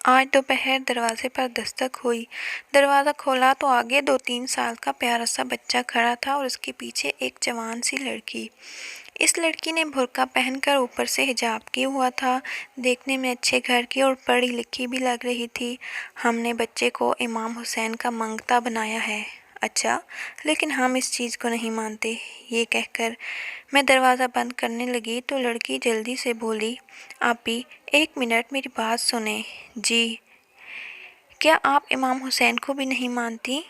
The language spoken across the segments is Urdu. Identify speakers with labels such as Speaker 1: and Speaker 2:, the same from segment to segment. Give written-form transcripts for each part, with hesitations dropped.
Speaker 1: آج دوپہر دروازے پر دستک ہوئی۔ دروازہ کھولا تو آگے 2-3 سال کا پیارا سا بچہ کھڑا تھا اور اس کے پیچھے ایک جوان سی لڑکی۔ اس لڑکی نے برقع پہن کر اوپر سے حجاب کیا ہوا تھا، دیکھنے میں اچھے گھر کی اور پڑھی لکھی بھی لگ رہی تھی۔ ہم نے بچے کو امام حسین کا منگتا بنایا ہے۔ اچھا، لیکن ہم اس چیز کو نہیں مانتے۔ یہ کہہ کر میں دروازہ بند کرنے لگی تو لڑکی جلدی سے بولی، آپی 1 منٹ میری بات سنیں۔ جی، کیا آپ امام حسین کو بھی نہیں مانتی؟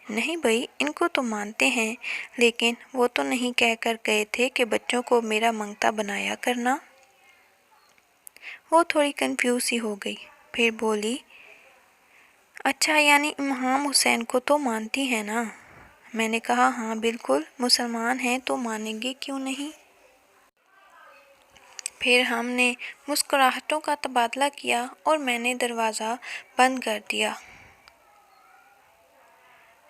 Speaker 1: نہیں بھئی، ان کو تو مانتے ہیں، لیکن وہ تو نہیں کہہ کر گئے تھے کہ بچوں کو میرا منگتا بنایا کرنا۔ وہ تھوڑی کنفیوز سی ہو گئی، پھر بولی، اچھا یعنی امام حسین کو تو مانتی ہیں نا؟ میں نے کہا ہاں بالکل، مسلمان ہیں تو مانیں گے کیوں نہیں؟ پھر ہم نے مسکراہٹوں کا تبادلہ کیا اور میں نے دروازہ بند کر دیا۔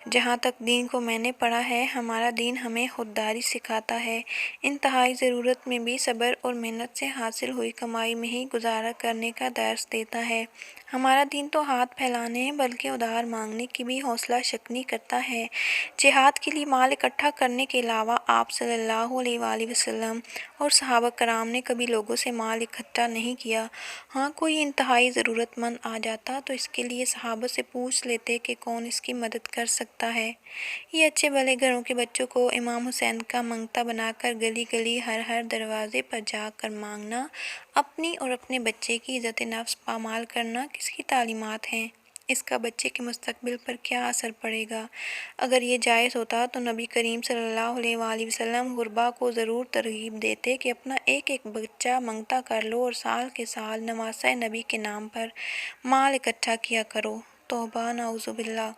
Speaker 1: جہاں تک دین کو میں نے پڑھا ہے، ہمارا دین ہمیں خودداری سکھاتا ہے، انتہائی ضرورت میں بھی صبر اور محنت سے حاصل ہوئی کمائی میں ہی گزارا کرنے کا درس دیتا ہے۔ ہمارا دین تو ہاتھ پھیلانے بلکہ ادھار مانگنے کی بھی حوصلہ شکنی کرتا ہے۔ جہاد کے لیے مال اکٹھا کرنے کے علاوہ آپ صلی اللہ علیہ وآلہ وسلم اور صحابہ کرام نے کبھی لوگوں سے مال اکٹھا نہیں کیا۔ ہاں کوئی انتہائی ضرورت مند آ جاتا تو اس کے لیے صحابہ سے پوچھ لیتے کہ کون اس کی مدد کر سکتا ہے۔ یہ اچھے بھلے گھروں کے بچوں کو امام حسین کا منگتا بنا کر گلی گلی ہر دروازے پر جا کر مانگنا، اپنی اور اپنے بچے کی عزت نفس پامال کرنا کس کی تعلیمات ہیں؟ اس کا بچے کے مستقبل پر کیا اثر پڑے گا؟ اگر یہ جائز ہوتا تو نبی کریم صلی اللہ علیہ وآلہ وسلم غربا کو ضرور ترغیب دیتے کہ اپنا ایک بچہ منگتا کر لو اور سال کے سال نواسہ نبی کے نام پر مال اکٹھا کیا کرو۔ توبہ، نعوذ باللہ۔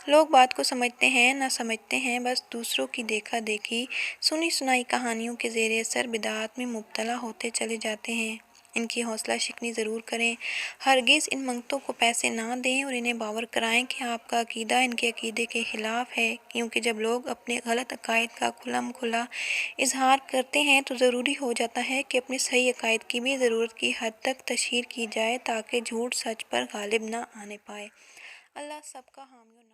Speaker 1: لوگ بات کو سمجھتے ہیں نہ سمجھتے ہیں، بس دوسروں کی دیکھا دیکھی، سنی سنائی کہانیوں کے زیر اثر بدعات میں مبتلا ہوتے چلے جاتے ہیں۔ ان کی حوصلہ شکنی ضرور کریں، ہرگز ان منگتوں کو پیسے نہ دیں اور انہیں باور کرائیں کہ آپ کا عقیدہ ان کے عقیدے کے خلاف ہے، کیونکہ جب لوگ اپنے غلط عقائد کا کھلم کھلا اظہار کرتے ہیں تو ضروری ہو جاتا ہے کہ اپنے صحیح عقائد کی بھی ضرورت کی حد تک تشہیر کی جائے تاکہ جھوٹ سچ پر غالب نہ آنے پائے۔ اللہ سب کا حامی و